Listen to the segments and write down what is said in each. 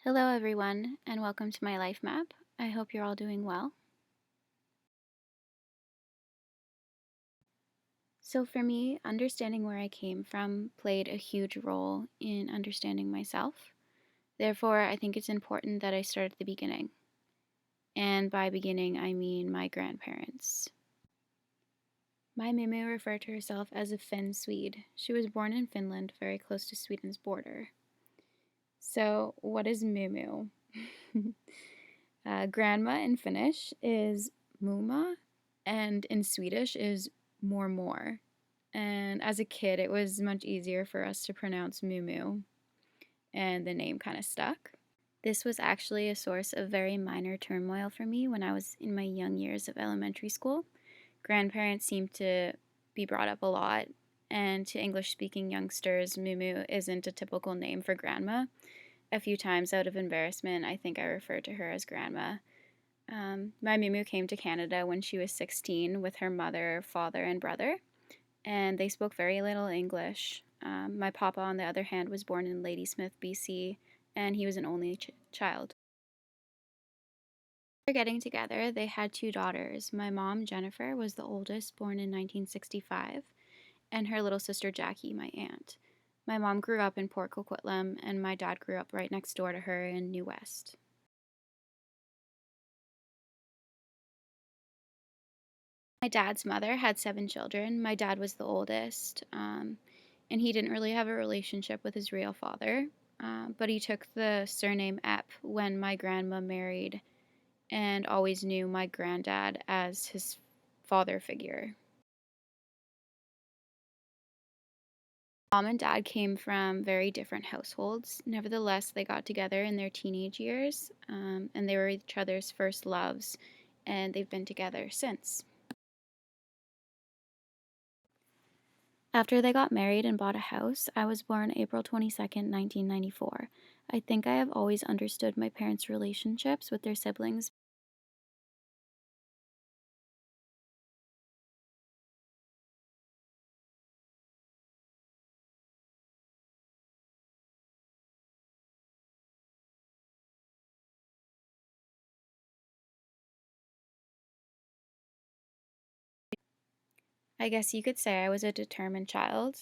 Hello, everyone, and welcome to my life map. I hope you're all doing well. So, for me, understanding where I came from played a huge role in understanding myself. Therefore, I think it's important that I start at the beginning. And by beginning, I mean my grandparents. My Mumu referred to herself as a Finn Swede. She was born in Finland, very close to Sweden's border. So, what is Mumu? Grandma in Finnish is mumma, and in Swedish is more. And as a kid, it was much easier for us to pronounce Mumu, and the name kind of stuck. This was actually a source of very minor turmoil for me when I was in my young years of elementary school. Grandparents seemed to be brought up a lot, and to English speaking youngsters, Mumu isn't a typical name for grandma. A few times, out of embarrassment, I think I referred to her as grandma. My Mumu came to Canada when she was 16 with her mother, father, and brother, and they spoke very little English. My papa, on the other hand, was born in Ladysmith, BC, and he was an only child. After getting together, they had two daughters. My mom, Jennifer, was the oldest, born in 1965, and her little sister, Jackie, my aunt. My mom grew up in Port Coquitlam, and my dad grew up right next door to her in New West. My dad's mother had seven children. My dad was the oldest, and he didn't really have a relationship with his real father, but he took the surname Epp when my grandma married and always knew my granddad as his father figure. Mom and dad came from very different households. Nevertheless, they got together in their teenage years, and they were each other's first loves, and they've been together since. After they got married and bought a house, I was born April 22nd, 1994. I think I have always understood my parents' relationships with their siblings. I guess you could say I was a determined child.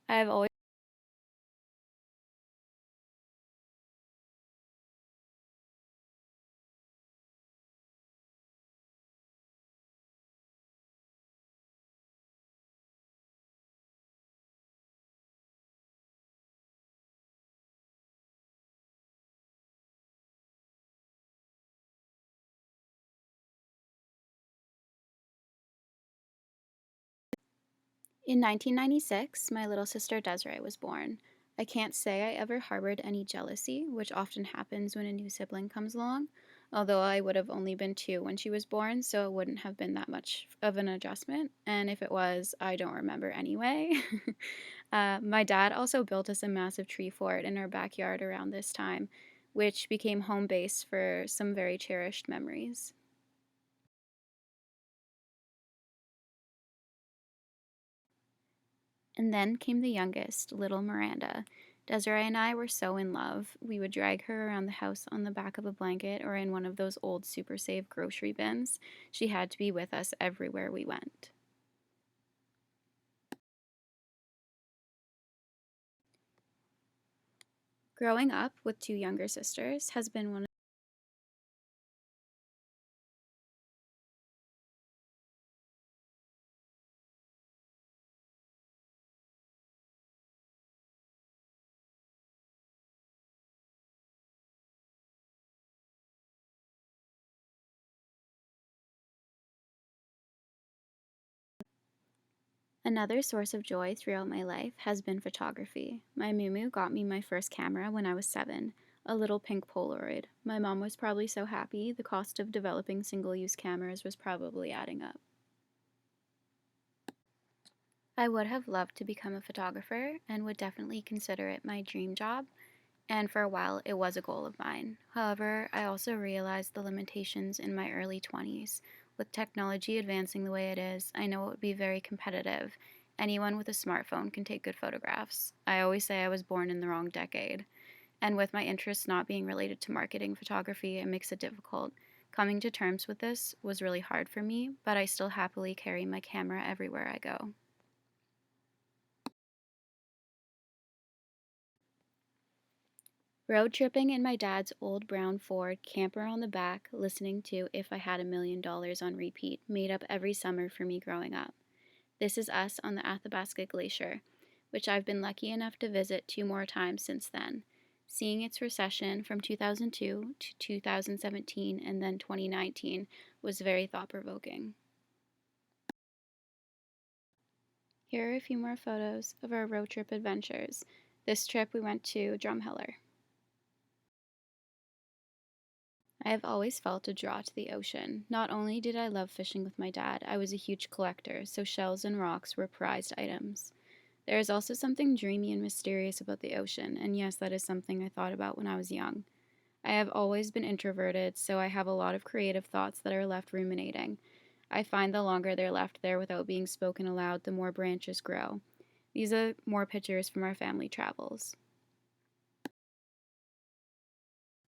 I've always In 1996, my little sister Desiree was born. I can't say I ever harbored any jealousy, which often happens when a new sibling comes along, although I would have only been 2 when she was born, so it wouldn't have been that much of an adjustment. And if it was, I don't remember anyway. My dad also built us a massive tree fort in our backyard around this time, which became home base for some very cherished memories. And then came the youngest, little Miranda. Desiree and I were so in love. We would drag her around the house on the back of a blanket or in one of those old Super Save grocery bins. She had to be with us everywhere we went. Growing up with two younger sisters has been one. Another source of joy throughout my life has been photography. My Mumu got me my first camera when I was 7, a little pink Polaroid. My mom was probably so happy, the cost of developing single use cameras was probably adding up. I would have loved to become a photographer and would definitely consider it my dream job, and for a while it was a goal of mine. However, I also realized the limitations in my early 20s. With technology advancing the way it is, I know it would be very competitive. Anyone with a smartphone can take good photographs. I always say I was born in the wrong decade. And with my interests not being related to marketing photography, it makes it difficult. Coming to terms with this was really hard for me, but I still happily carry my camera everywhere I go. Road tripping in my dad's old brown Ford, camper on the back, listening to If I Had $1 Million on repeat, made up every summer for me growing up. This is us on the Athabasca Glacier, which I've been lucky enough to visit 2 more times since then. Seeing its recession from 2002 to 2017 and then 2019 was very thought provoking. Here are a few more photos of our road trip adventures. This trip we went to Drumheller. I have always felt a draw to the ocean. Not only did I love fishing with my dad, I was a huge collector, so shells and rocks were prized items. There is also something dreamy and mysterious about the ocean, and yes, that is something I thought about when I was young. I have always been introverted, so I have a lot of creative thoughts that are left ruminating. I find the longer they're left there without being spoken aloud, the more branches grow. These are more pictures from our family travels.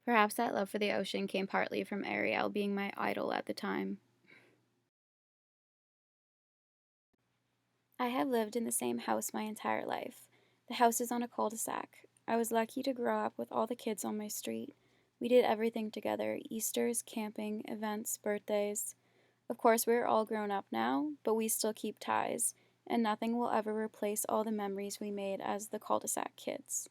Perhaps that love for the ocean came partly from Ariel being my idol at the time. I have lived in the same house my entire life. The house is on a cul de sac. I was lucky to grow up with all the kids on my street. We did everything together: Easters, camping, events, birthdays. Of course, we're all grown up now, but we still keep ties, and nothing will ever replace all the memories we made as the cul de sac kids.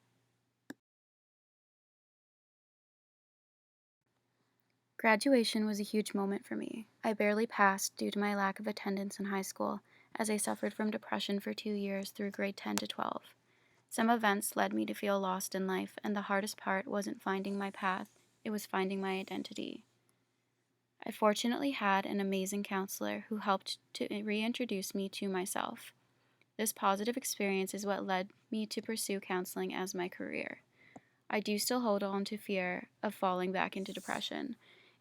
Graduation was a huge moment for me. I barely passed due to my lack of attendance in high school, as I suffered from depression for 2 years through grade 10 to 12. Some events led me to feel lost in life, and the hardest part wasn't finding my path, it was finding my identity. I fortunately had an amazing counselor who helped to reintroduce me to myself. This positive experience is what led me to pursue counseling as my career. I do still hold on to fear of falling back into depression.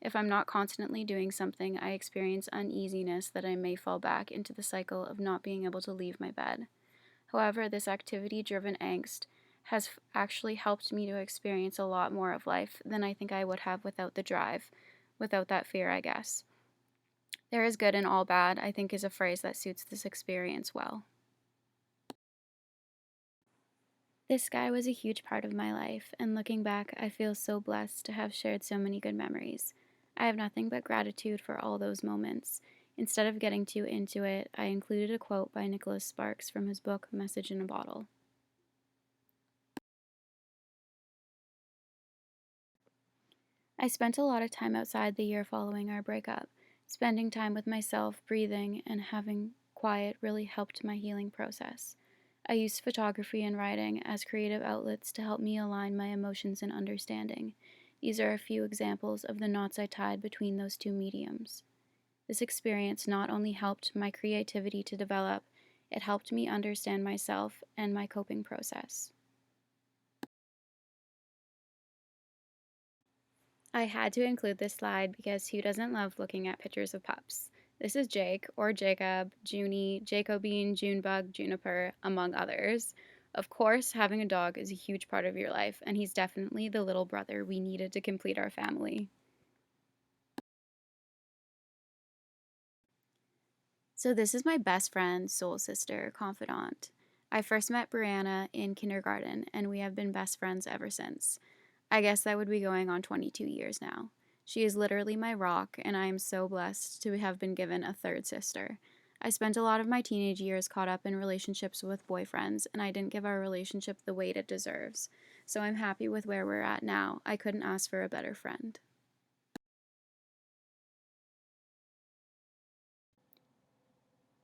If I'm not constantly doing something, I experience uneasiness that I may fall back into the cycle of not being able to leave my bed. However, this activity driven angst has actually helped me to experience a lot more of life than I think I would have without the drive, without that fear, I guess. There is good in all bad, I think, is a phrase that suits this experience well. This guy was a huge part of my life, and looking back, I feel so blessed to have shared so many good memories. I have nothing but gratitude for all those moments. Instead of getting too into it, I included a quote by Nicholas Sparks from his book Message in a Bottle. I spent a lot of time outside the year following our breakup. Spending time with myself, breathing, and having quiet really helped my healing process. I used photography and writing as creative outlets to help me align my emotions and understanding. These are a few examples of the knots I tied between those two mediums. This experience not only helped my creativity to develop, it helped me understand myself and my coping process. I had to include this slide because who doesn't love looking at pictures of pups? This is Jake, or Jacob, Junie, Jacobine, Junebug, Juniper, among others. Of course, having a dog is a huge part of your life, and he's definitely the little brother we needed to complete our family. So, this is my best friend, soul sister, confidant. I first met Brianna in kindergarten, and we have been best friends ever since. I guess that would be going on 22 years now. She is literally my rock, and I am so blessed to have been given a third sister. I spent a lot of my teenage years caught up in relationships with boyfriends, and I didn't give our relationship the weight it deserves. So I'm happy with where we're at now. I couldn't ask for a better friend.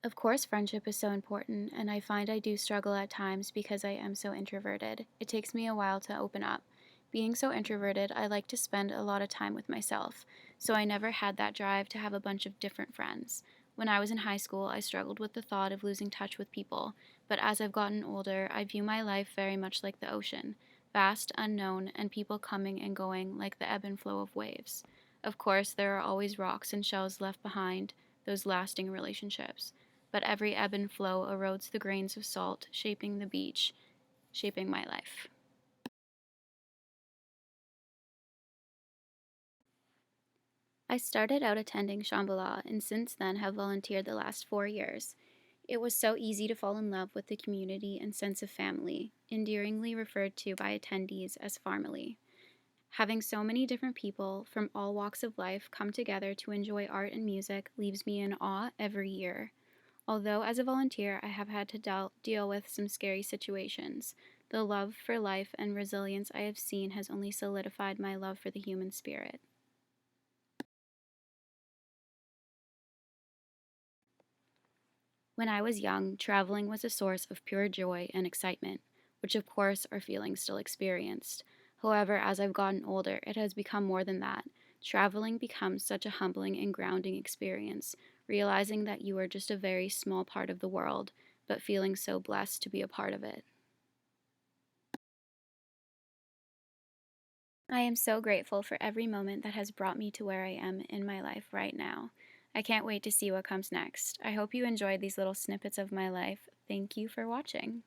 Of course, friendship is so important, and I find I do struggle at times because I am so introverted. It takes me a while to open up. Being so introverted, I like to spend a lot of time with myself, so I never had that drive to have a bunch of different friends. When I was in high school, I struggled with the thought of losing touch with people, but as I've gotten older, I view my life very much like the ocean: vast, unknown, and people coming and going like the ebb and flow of waves. Of course, there are always rocks and shells left behind, those lasting relationships, but every ebb and flow erodes the grains of salt, shaping the beach, shaping my life. I started out attending Shambhala and since then have volunteered the last 4 years. It was so easy to fall in love with the community and sense of family, endearingly referred to by attendees as family. Having so many different people from all walks of life come together to enjoy art and music leaves me in awe every year. Although, as a volunteer, I have had to deal with some scary situations, the love for life and resilience I have seen has only solidified my love for the human spirit. When I was young, traveling was a source of pure joy and excitement, which of course are feelings still experienced. However, as I've gotten older, it has become more than that. Traveling becomes such a humbling and grounding experience, realizing that you are just a very small part of the world, but feeling so blessed to be a part of it. I am so grateful for every moment that has brought me to where I am in my life right now. I can't wait to see what comes next. I hope you enjoyed these little snippets of my life. Thank you for watching.